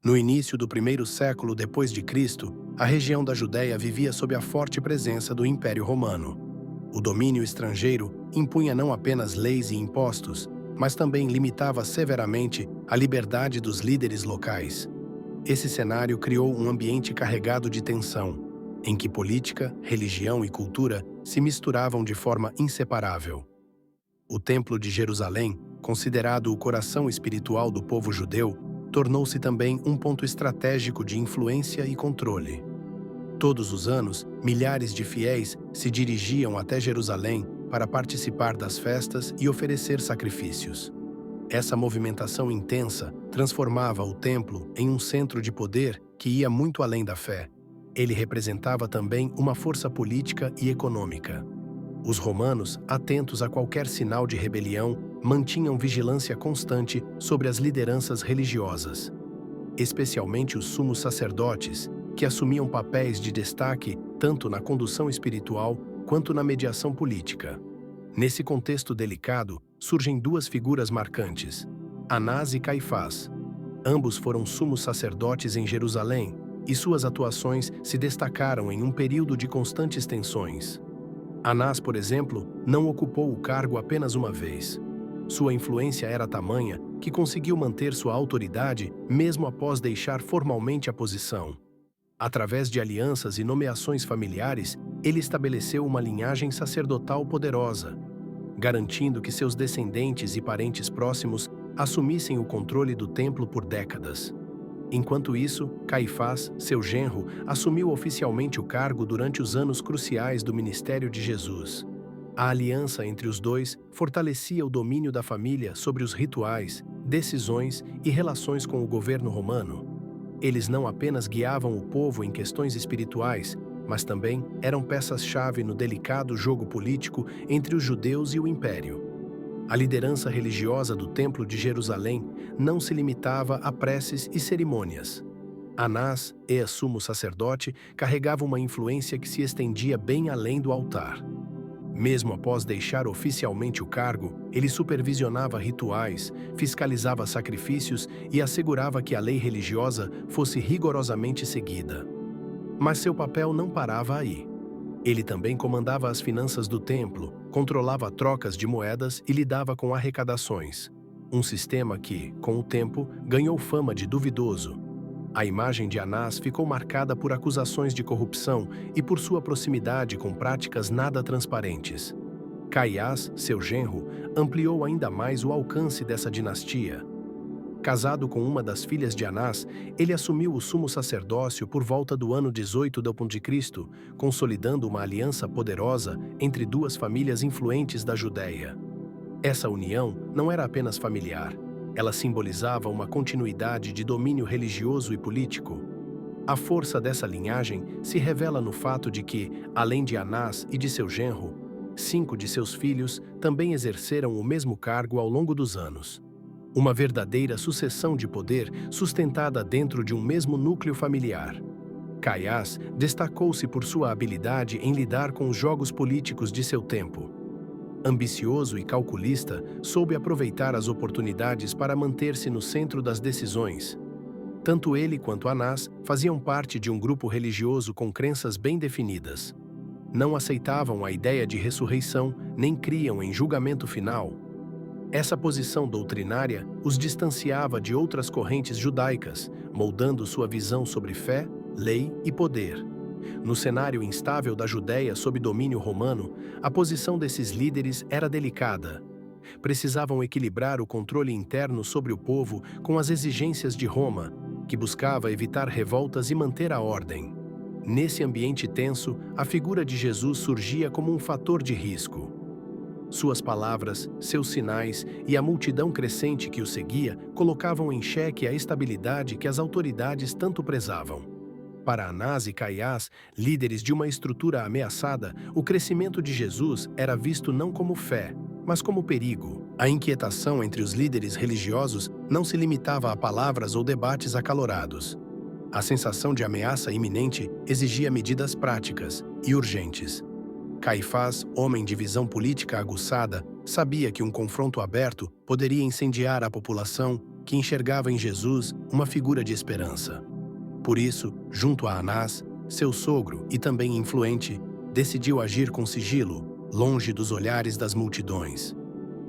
No início do primeiro século depois de Cristo, a região da Judéia vivia sob a forte presença do Império Romano. O domínio estrangeiro impunha não apenas leis e impostos, mas também limitava severamente a liberdade dos líderes locais. Esse cenário criou um ambiente carregado de tensão, em que política, religião e cultura se misturavam de forma inseparável. O Templo de Jerusalém, considerado o coração espiritual do povo judeu, tornou-se também um ponto estratégico de influência e controle. Todos os anos, milhares de fiéis se dirigiam até Jerusalém para participar das festas e oferecer sacrifícios. Essa movimentação intensa transformava o templo em um centro de poder que ia muito além da fé. Ele representava também uma força política e econômica. Os romanos, atentos a qualquer sinal de rebelião, mantinham vigilância constante sobre as lideranças religiosas, especialmente os sumos sacerdotes, que assumiam papéis de destaque tanto na condução espiritual quanto na mediação política. Nesse contexto delicado, surgem duas figuras marcantes: Anás e Caifás. Ambos foram sumos sacerdotes em Jerusalém, e suas atuações se destacaram em um período de constantes tensões. Anás, por exemplo, não ocupou o cargo apenas uma vez. Sua influência era tamanha que conseguiu manter sua autoridade mesmo após deixar formalmente a posição. Através de alianças e nomeações familiares, ele estabeleceu uma linhagem sacerdotal poderosa, garantindo que seus descendentes e parentes próximos assumissem o controle do templo por décadas. Enquanto isso, Caifás, seu genro, assumiu oficialmente o cargo durante os anos cruciais do ministério de Jesus. A aliança entre os dois fortalecia o domínio da família sobre os rituais, decisões e relações com o governo romano. Eles não apenas guiavam o povo em questões espirituais, mas também eram peças-chave no delicado jogo político entre os judeus e o império. A liderança religiosa do Templo de Jerusalém não se limitava a preces e cerimônias. Anás, sumo sacerdote, carregava uma influência que se estendia bem além do altar. Mesmo após deixar oficialmente o cargo, ele supervisionava rituais, fiscalizava sacrifícios e assegurava que a lei religiosa fosse rigorosamente seguida. Mas seu papel não parava aí. Ele também comandava as finanças do templo, controlava trocas de moedas e lidava com arrecadações. Um sistema que, com o tempo, ganhou fama de duvidoso. A imagem de Anás ficou marcada por acusações de corrupção e por sua proximidade com práticas nada transparentes. Caiás, seu genro, ampliou ainda mais o alcance dessa dinastia. Casado com uma das filhas de Anás, ele assumiu o sumo sacerdócio por volta do ano 18 d.C., consolidando uma aliança poderosa entre duas famílias influentes da Judéia. Essa união não era apenas familiar, ela simbolizava uma continuidade de domínio religioso e político. A força dessa linhagem se revela no fato de que, além de Anás e de seu genro, 5 de seus filhos também exerceram o mesmo cargo ao longo dos anos. Uma verdadeira sucessão de poder sustentada dentro de um mesmo núcleo familiar. Caiás destacou-se por sua habilidade em lidar com os jogos políticos de seu tempo. Ambicioso e calculista, soube aproveitar as oportunidades para manter-se no centro das decisões. Tanto ele quanto Anás faziam parte de um grupo religioso com crenças bem definidas. Não aceitavam a ideia de ressurreição, nem criam em julgamento final. Essa posição doutrinária os distanciava de outras correntes judaicas, moldando sua visão sobre fé, lei e poder. No cenário instável da Judéia sob domínio romano, a posição desses líderes era delicada. Precisavam equilibrar o controle interno sobre o povo com as exigências de Roma, que buscava evitar revoltas e manter a ordem. Nesse ambiente tenso, a figura de Jesus surgia como um fator de risco. Suas palavras, seus sinais e a multidão crescente que o seguia colocavam em xeque a estabilidade que as autoridades tanto prezavam. Para Anás e Caiás, líderes de uma estrutura ameaçada, o crescimento de Jesus era visto não como fé, mas como perigo. A inquietação entre os líderes religiosos não se limitava a palavras ou debates acalorados. A sensação de ameaça iminente exigia medidas práticas e urgentes. Caifás, homem de visão política aguçada, sabia que um confronto aberto poderia incendiar a população que enxergava em Jesus uma figura de esperança. Por isso, junto a Anás, seu sogro e também influente, decidiu agir com sigilo, longe dos olhares das multidões.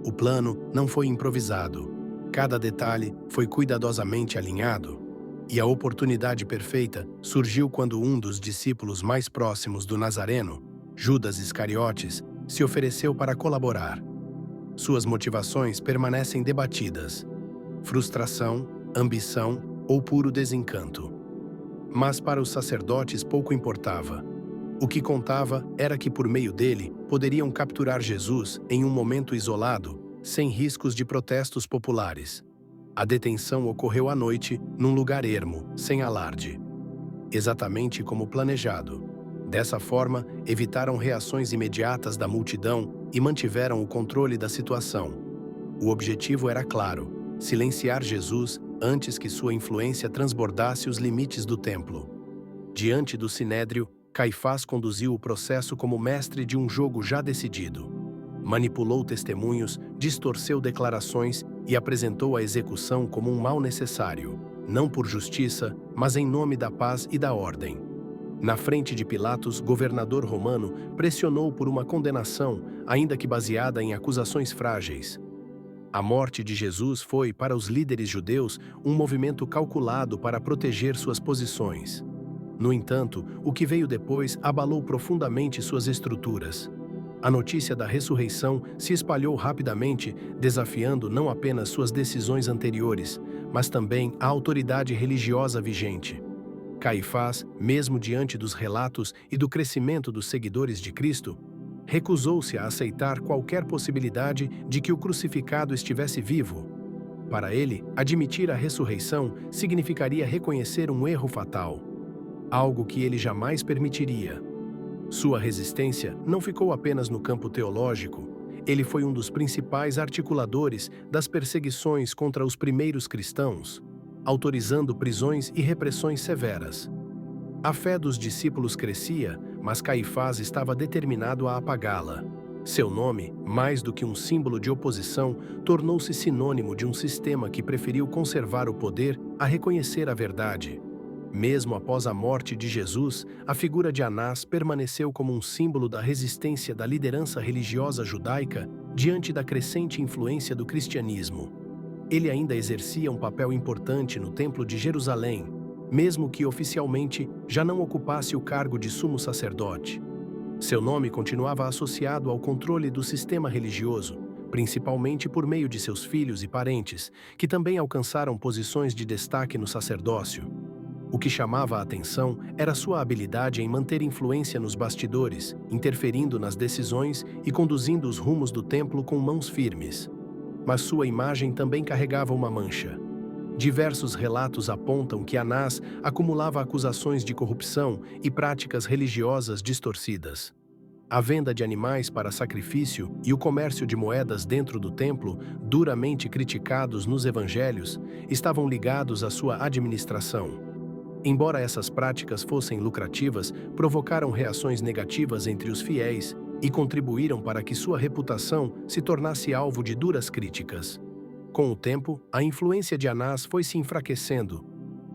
O plano não foi improvisado. Cada detalhe foi cuidadosamente alinhado. E a oportunidade perfeita surgiu quando um dos discípulos mais próximos do Nazareno, Judas Iscariotes, se ofereceu para colaborar. Suas motivações permanecem debatidas: frustração, ambição ou puro desencanto. Mas para os sacerdotes pouco importava. O que contava era que por meio dele poderiam capturar Jesus em um momento isolado, sem riscos de protestos populares. A detenção ocorreu à noite, num lugar ermo, sem alarde. Exatamente como planejado. Dessa forma, evitaram reações imediatas da multidão e mantiveram o controle da situação. O objetivo era claro: silenciar Jesus antes que sua influência transbordasse os limites do templo. Diante do sinédrio, Caifás conduziu o processo como mestre de um jogo já decidido. Manipulou testemunhos, distorceu declarações e apresentou a execução como um mal necessário, não por justiça, mas em nome da paz e da ordem. Na frente de Pilatos, governador romano pressionou por uma condenação, ainda que baseada em acusações frágeis. A morte de Jesus foi, para os líderes judeus, um movimento calculado para proteger suas posições. No entanto, o que veio depois abalou profundamente suas estruturas. A notícia da ressurreição se espalhou rapidamente, desafiando não apenas suas decisões anteriores, mas também a autoridade religiosa vigente. Caifás, mesmo diante dos relatos e do crescimento dos seguidores de Cristo, recusou-se a aceitar qualquer possibilidade de que o crucificado estivesse vivo. Para ele, admitir a ressurreição significaria reconhecer um erro fatal, algo que ele jamais permitiria. Sua resistência não ficou apenas no campo teológico. Ele foi um dos principais articuladores das perseguições contra os primeiros cristãos, autorizando prisões e repressões severas. A fé dos discípulos crescia, mas Caifás estava determinado a apagá-la. Seu nome, mais do que um símbolo de oposição, tornou-se sinônimo de um sistema que preferiu conservar o poder a reconhecer a verdade. Mesmo após a morte de Jesus, a figura de Anás permaneceu como um símbolo da resistência da liderança religiosa judaica diante da crescente influência do cristianismo. Ele ainda exercia um papel importante no Templo de Jerusalém, mesmo que oficialmente já não ocupasse o cargo de sumo sacerdote. Seu nome continuava associado ao controle do sistema religioso, principalmente por meio de seus filhos e parentes, que também alcançaram posições de destaque no sacerdócio. O que chamava a atenção era sua habilidade em manter influência nos bastidores, interferindo nas decisões e conduzindo os rumos do templo com mãos firmes. Mas sua imagem também carregava uma mancha. Diversos relatos apontam que Anás acumulava acusações de corrupção e práticas religiosas distorcidas. A venda de animais para sacrifício e o comércio de moedas dentro do templo, duramente criticados nos evangelhos, estavam ligados à sua administração. Embora essas práticas fossem lucrativas, provocaram reações negativas entre os fiéis e contribuíram para que sua reputação se tornasse alvo de duras críticas. Com o tempo, a influência de Anás foi se enfraquecendo,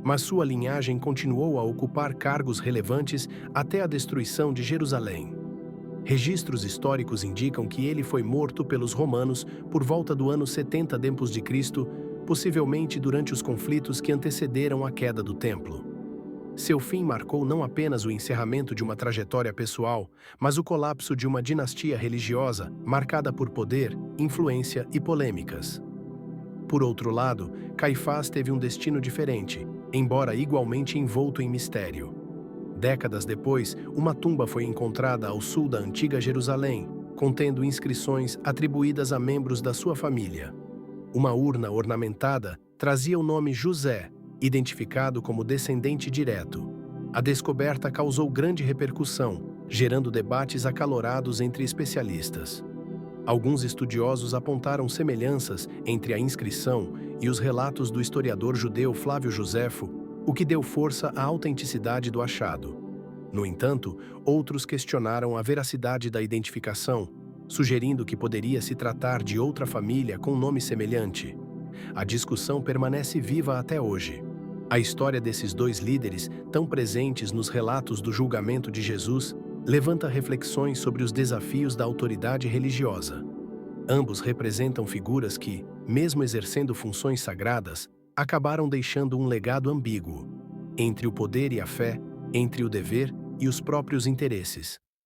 mas sua linhagem continuou a ocupar cargos relevantes até a destruição de Jerusalém. Registros históricos indicam que ele foi morto pelos romanos por volta do ano 70 d.C., possivelmente durante os conflitos que antecederam a queda do templo. Seu fim marcou não apenas o encerramento de uma trajetória pessoal, mas o colapso de uma dinastia religiosa marcada por poder, influência e polêmicas. Por outro lado, Caifás teve um destino diferente, embora igualmente envolto em mistério. Décadas depois, uma tumba foi encontrada ao sul da antiga Jerusalém, contendo inscrições atribuídas a membros da sua família. Uma urna ornamentada trazia o nome José, identificado como descendente direto. A descoberta causou grande repercussão, gerando debates acalorados entre especialistas. Alguns estudiosos apontaram semelhanças entre a inscrição e os relatos do historiador judeu Flávio Joséfo, o que deu força à autenticidade do achado. No entanto, outros questionaram a veracidade da identificação, sugerindo que poderia se tratar de outra família com nome semelhante. A discussão permanece viva até hoje. A história desses dois líderes, tão presentes nos relatos do julgamento de Jesus, levanta reflexões sobre os desafios da autoridade religiosa. Ambos representam figuras que, mesmo exercendo funções sagradas, acabaram deixando um legado ambíguo, entre o poder e a fé, entre o dever e os próprios interesses.